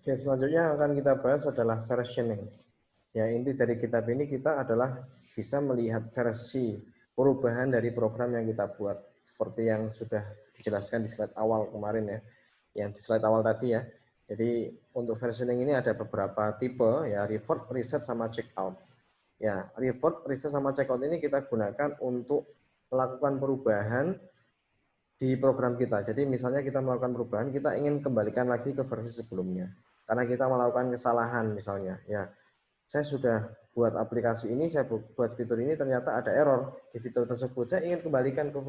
Oke, selanjutnya akan kita bahas adalah versioning. Ya, inti dari kitab ini kita adalah bisa melihat versi perubahan dari program yang kita buat. Seperti yang sudah dijelaskan di slide awal kemarin ya. Yang di slide awal tadi ya. Jadi untuk versioning ini ada beberapa tipe ya, revert, reset, sama checkout. Ya, revert, reset, sama checkout ini kita gunakan untuk melakukan perubahan di program kita. Jadi misalnya kita melakukan perubahan, kita ingin kembalikan lagi ke versi sebelumnya. Karena kita melakukan kesalahan misalnya. Ya, saya sudah buat aplikasi ini, saya buat fitur ini, ternyata ada error di fitur tersebut. Saya ingin kembalikan ke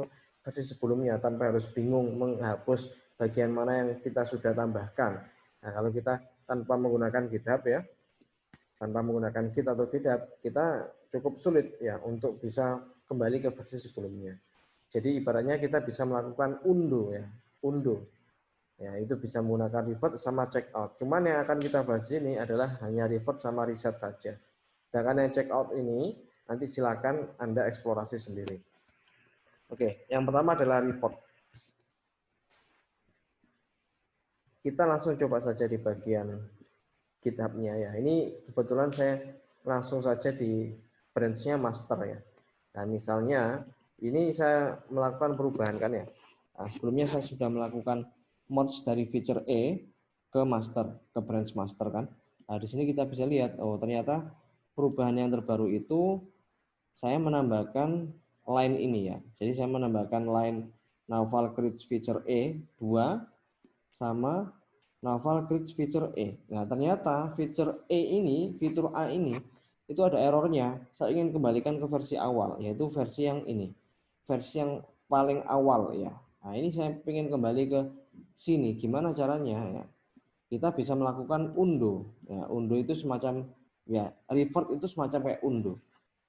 versi sebelumnya tanpa harus bingung menghapus bagian mana yang kita sudah tambahkan. Nah, kalau kita tanpa menggunakan GitHub ya, tanpa menggunakan Git atau GitHub, kita cukup sulit ya untuk bisa kembali ke versi sebelumnya. Jadi ibaratnya kita bisa melakukan undo ya, undo. Ya, itu bisa menggunakan revert sama checkout. Cuman yang akan kita bahas ini adalah hanya revert sama reset saja. Sedangkan yang checkout ini nanti silakan Anda eksplorasi sendiri. Oke, yang pertama adalah revert. Kita langsung coba saja di bagian GitHub-nya ya. Ini kebetulan saya langsung saja di branch-nya master ya. Nah, misalnya ini saya melakukan perubahan kan ya. Nah, sebelumnya saya sudah melakukan merge dari feature E ke master, ke branch master kan. Nah, di sini kita bisa lihat, oh ternyata perubahan yang terbaru itu saya menambahkan line ini ya. Jadi saya menambahkan line Naval create feature E 2 sama Naval create feature E. Nah, ternyata feature E ini, fitur A ini itu ada errornya. Saya ingin kembalikan ke versi awal, yaitu versi yang ini. Versi yang paling awal ya. Nah, ini saya ingin kembali ke sini. Gimana caranya ya? Kita bisa melakukan undo. Ya, undo itu semacam ya, revert itu semacam kayak undo.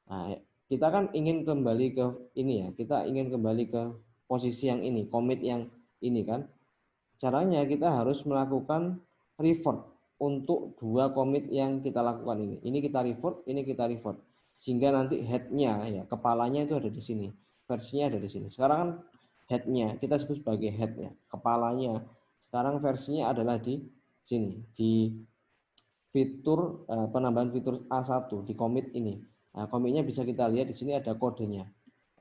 Nah, kita kan ingin kembali ke ini ya. Kita ingin kembali ke posisi yang ini, commit yang ini kan. Caranya kita harus melakukan revert untuk dua commit yang kita lakukan ini. Ini kita revert, ini kita revert. Sehingga nanti head-nya ya, kepalanya itu ada di sini. Versinya ada di sini. Sekarang kan head-nya kita sebut sebagai head ya, kepalanya. Sekarang versinya adalah di sini, di fitur penambahan fitur A1 di commit ini. Nah, commitnya bisa kita lihat di sini ada kodenya.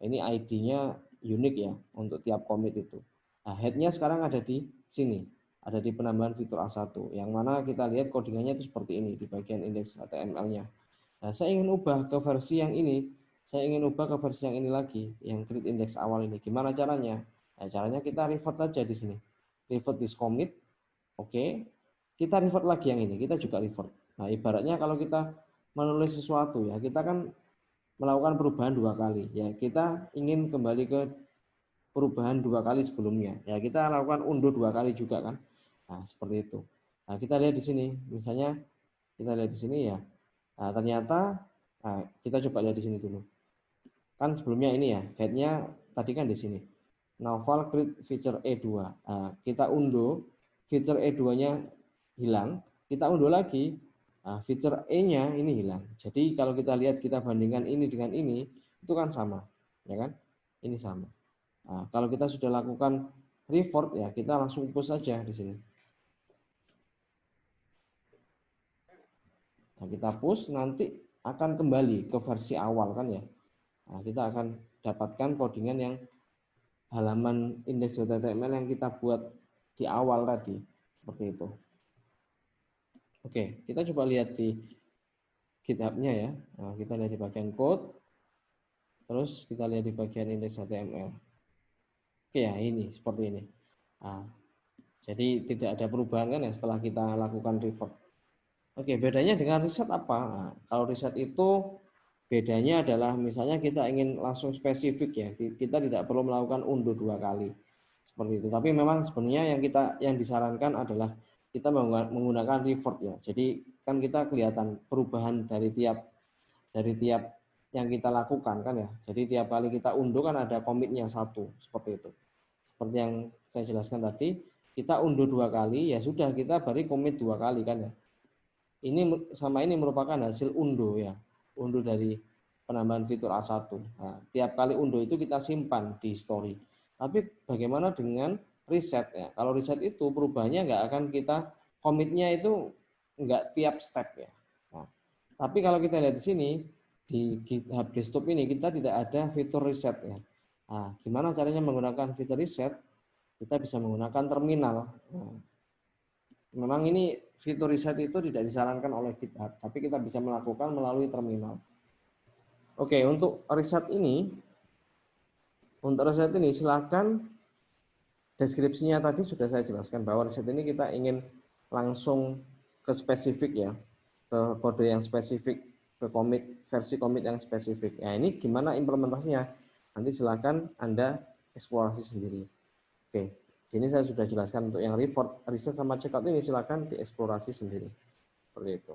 Ini ID-nya unik ya untuk tiap commit itu. Nah, head-nya sekarang ada di sini, ada di penambahan fitur A1, yang mana kita lihat codingannya itu seperti ini di bagian indeks HTML-nya. Nah, saya ingin ubah ke versi yang ini, saya ingin ubah ke versi yang ini lagi, yang create index awal ini. Gimana caranya? Nah, caranya kita revert saja di sini. Revert this commit, oke. Kita revert lagi yang ini, kita juga revert. Nah, ibaratnya kalau kita menulis sesuatu ya, kita kan melakukan perubahan dua kali. Ya, kita ingin kembali ke perubahan dua kali sebelumnya. Ya, kita lakukan undo dua kali juga kan. Nah, seperti itu. Nah, kita lihat di sini, misalnya kita lihat di sini ya. Nah, ternyata kita coba lihat di sini dulu. Kan sebelumnya ini ya, head-nya tadi kan di sini. Naval create feature E2. Nah, kita undo, feature E2-nya hilang, kita unduh lagi, feature E-nya ini hilang. Jadi kalau kita lihat, kita bandingkan ini dengan ini, itu kan sama, ya kan? Ini sama. Nah, kalau kita sudah lakukan revert ya, kita langsung push saja di sini. Nah, kita push, nanti akan kembali ke versi awal kan ya. Nah, kita akan dapatkan codingan yang halaman index.html yang kita buat di awal tadi, seperti itu. Oke, kita coba lihat di GitHub-nya ya. Nah, kita lihat di bagian code, terus kita lihat di bagian index.html. Oke ya, ini seperti ini. Nah, jadi tidak ada perubahan kan ya setelah kita lakukan revert. Oke, bedanya dengan reset apa? Nah, kalau reset itu bedanya adalah misalnya kita ingin langsung spesifik ya, kita tidak perlu melakukan undo dua kali seperti itu. Tapi memang sebenarnya yang disarankan adalah kita menggunakan revert ya. Jadi kan kita kelihatan perubahan dari tiap yang kita lakukan kan ya. Jadi tiap kali kita undo kan ada komitnya satu seperti itu. Seperti yang saya jelaskan tadi, kita undo dua kali ya sudah, kita beri komit dua kali kan ya. Ini sama ini merupakan hasil undo ya, undo dari penambahan fitur A1. Nah, tiap kali undo itu kita simpan di history. Tapi bagaimana dengan reset ya? Kalau reset itu perubahannya nggak akan kita komitnya itu enggak tiap step ya. Nah, tapi kalau kita lihat di sini di GitHub Desktop ini kita tidak ada fitur reset ya. Nah, gimana caranya menggunakan fitur reset? Kita bisa menggunakan terminal. Nah, memang ini fitur reset itu tidak disarankan oleh GitHub, tapi kita bisa melakukan melalui terminal. Oke, untuk reset ini silakan deskripsinya tadi sudah saya jelaskan bahwa reset ini kita ingin langsung ke spesifik ya, ke kode yang spesifik, ke versi commit yang spesifik. Ya, ini gimana implementasinya? Nanti silakan Anda eksplorasi sendiri. Oke, sini saya sudah jelaskan untuk yang reset sama checkout ini silakan dieksplorasi sendiri. Seperti itu.